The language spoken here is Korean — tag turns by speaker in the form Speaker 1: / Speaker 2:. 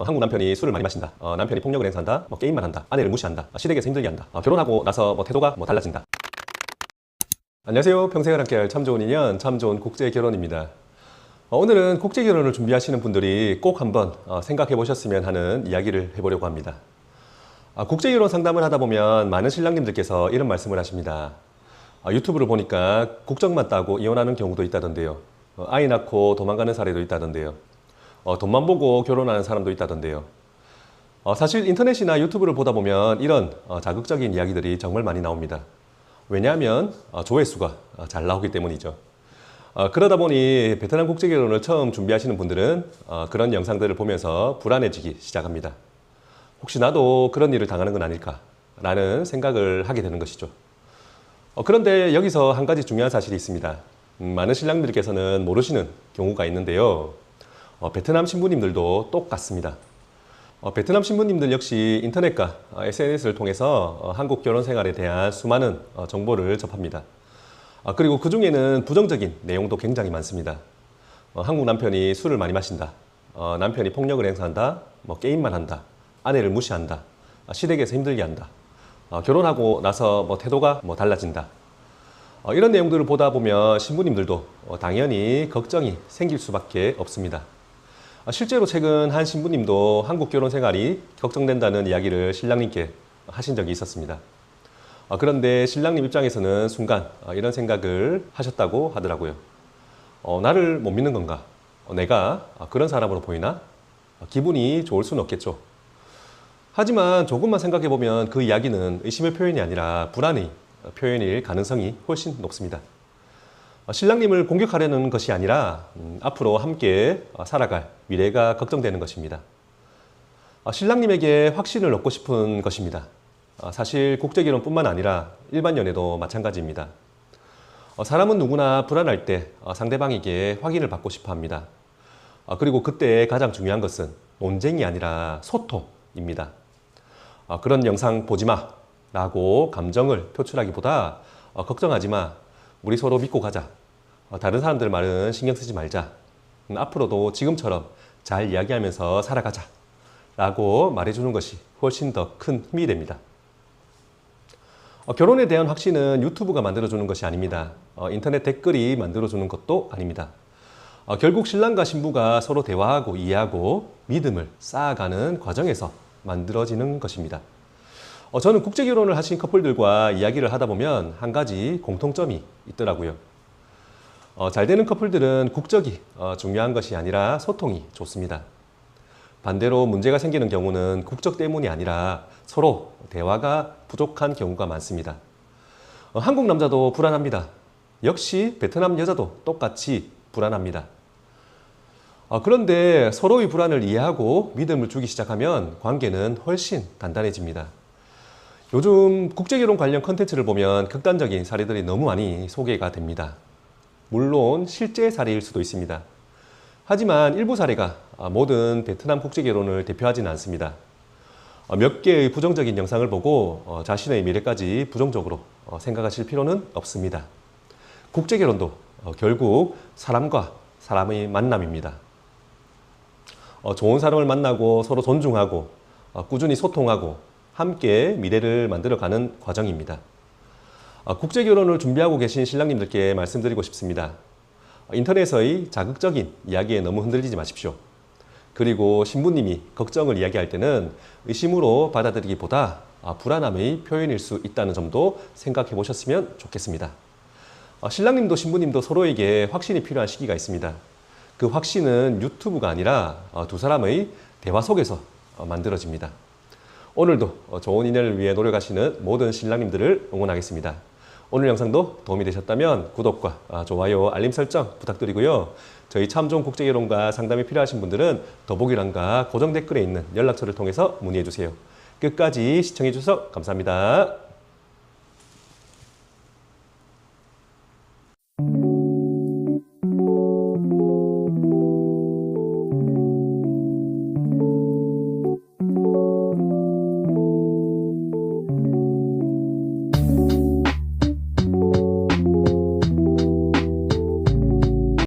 Speaker 1: 한국 남편이 술을 많이 마신다. 남편이 폭력을 행사한다. 게임만 한다. 아내를 무시한다. 시댁에서 힘들게 한다. 결혼하고 나서 태도가 달라진다. 안녕하세요. 평생을 함께할 참 좋은 인연, 참 좋은 국제결혼입니다. 오늘은 국제결혼을 준비하시는 분들이 꼭 한번 생각해 보셨으면 하는 이야기를 해보려고 합니다. 국제결혼 상담을 하다 보면 많은 신랑님들께서 이런 말씀을 하십니다. 유튜브를 보니까 국적만 따고 이혼하는 경우도 있다던데요. 아이 낳고 도망가는 사례도 있다던데요. 돈만 보고 결혼하는 사람도 있다던데요. 사실 인터넷이나 유튜브를 보다 보면 이런 자극적인 이야기들이 정말 많이 나옵니다. 왜냐하면 조회수가 잘 나오기 때문이죠. 그러다 보니 베트남 국제결혼을 처음 준비하시는 분들은 그런 영상들을 보면서 불안해지기 시작합니다. 혹시 나도 그런 일을 당하는 건 아닐까 라는 생각을 하게 되는 것이죠. 그런데 여기서 한 가지 중요한 사실이 있습니다. 많은 신랑들께서는 모르시는 경우가 있는데요. 베트남 신부님들도 똑같습니다. 베트남 신부님들 역시 인터넷과 SNS를 통해서 한국 결혼 생활에 대한 수많은 정보를 접합니다. 그리고 그 중에는 부정적인 내용도 굉장히 많습니다. 한국 남편이 술을 많이 마신다. 남편이 폭력을 행사한다. 게임만 한다. 아내를 무시한다. 시댁에서 힘들게 한다. 결혼하고 나서 태도가 달라진다. 이런 내용들을 보다 보면 신부님들도 당연히 걱정이 생길 수밖에 없습니다. 실제로 최근 한 신부님도 한국 결혼 생활이 걱정된다는 이야기를 신랑님께 하신 적이 있었습니다. 그런데 신랑님 입장에서는 순간 이런 생각을 하셨다고 하더라고요. 나를 못 믿는 건가? 내가 그런 사람으로 보이나? 기분이 좋을 수는 없겠죠. 하지만 조금만 생각해보면 그 이야기는 의심의 표현이 아니라 불안의 표현일 가능성이 훨씬 높습니다. 신랑님을 공격하려는 것이 아니라 앞으로 함께 살아갈 미래가 걱정되는 것입니다. 신랑님에게 확신을 얻고 싶은 것입니다. 사실 국제결혼뿐만 아니라 일반 연애도 마찬가지입니다. 사람은 누구나 불안할 때 상대방에게 확인을 받고 싶어 합니다. 그리고 그때 가장 중요한 것은 논쟁이 아니라 소통입니다. 그런 영상 보지 마 라고 감정을 표출하기보다 걱정하지 마. 우리 서로 믿고 가자. 다른 사람들 말은 신경 쓰지 말자. 앞으로도 지금처럼 잘 이야기하면서 살아가자. 라고 말해주는 것이 훨씬 더 큰 힘이 됩니다. 결혼에 대한 확신은 유튜브가 만들어주는 것이 아닙니다. 인터넷 댓글이 만들어주는 것도 아닙니다. 결국 신랑과 신부가 서로 대화하고 이해하고 믿음을 쌓아가는 과정에서 만들어지는 것입니다. 저는 국제결혼을 하신 커플들과 이야기를 하다 보면 한 가지 공통점이 있더라고요. 잘 되는 커플들은 국적이 중요한 것이 아니라 소통이 좋습니다. 반대로 문제가 생기는 경우는 국적 때문이 아니라 서로 대화가 부족한 경우가 많습니다. 한국 남자도 불안합니다. 역시 베트남 여자도 똑같이 불안합니다. 그런데 서로의 불안을 이해하고 믿음을 주기 시작하면 관계는 훨씬 단단해집니다. 요즘 국제결혼 관련 컨텐츠를 보면 극단적인 사례들이 너무 많이 소개가 됩니다. 물론 실제 사례일 수도 있습니다. 하지만 일부 사례가 모든 베트남 국제결혼을 대표하지는 않습니다. 몇 개의 부정적인 영상을 보고 자신의 미래까지 부정적으로 생각하실 필요는 없습니다. 국제결혼도 결국 사람과 사람의 만남입니다. 좋은 사람을 만나고 서로 존중하고 꾸준히 소통하고 함께 미래를 만들어가는 과정입니다. 국제결혼을 준비하고 계신 신랑님들께 말씀드리고 싶습니다. 인터넷의 자극적인 이야기에 너무 흔들리지 마십시오. 그리고 신부님이 걱정을 이야기할 때는 의심으로 받아들이기보다 불안함의 표현일 수 있다는 점도 생각해 보셨으면 좋겠습니다. 신랑님도 신부님도 서로에게 확신이 필요한 시기가 있습니다. 그 확신은 유튜브가 아니라 두 사람의 대화 속에서 만들어집니다. 오늘도 좋은 인연을 위해 노력하시는 모든 신랑님들을 응원하겠습니다. 오늘 영상도 도움이 되셨다면 구독과 좋아요, 알림 설정 부탁드리고요. 저희 참 좋은 국제결혼과 상담이 필요하신 분들은 더보기란과 고정 댓글에 있는 연락처를 통해서 문의해 주세요. 끝까지 시청해 주셔서 감사합니다.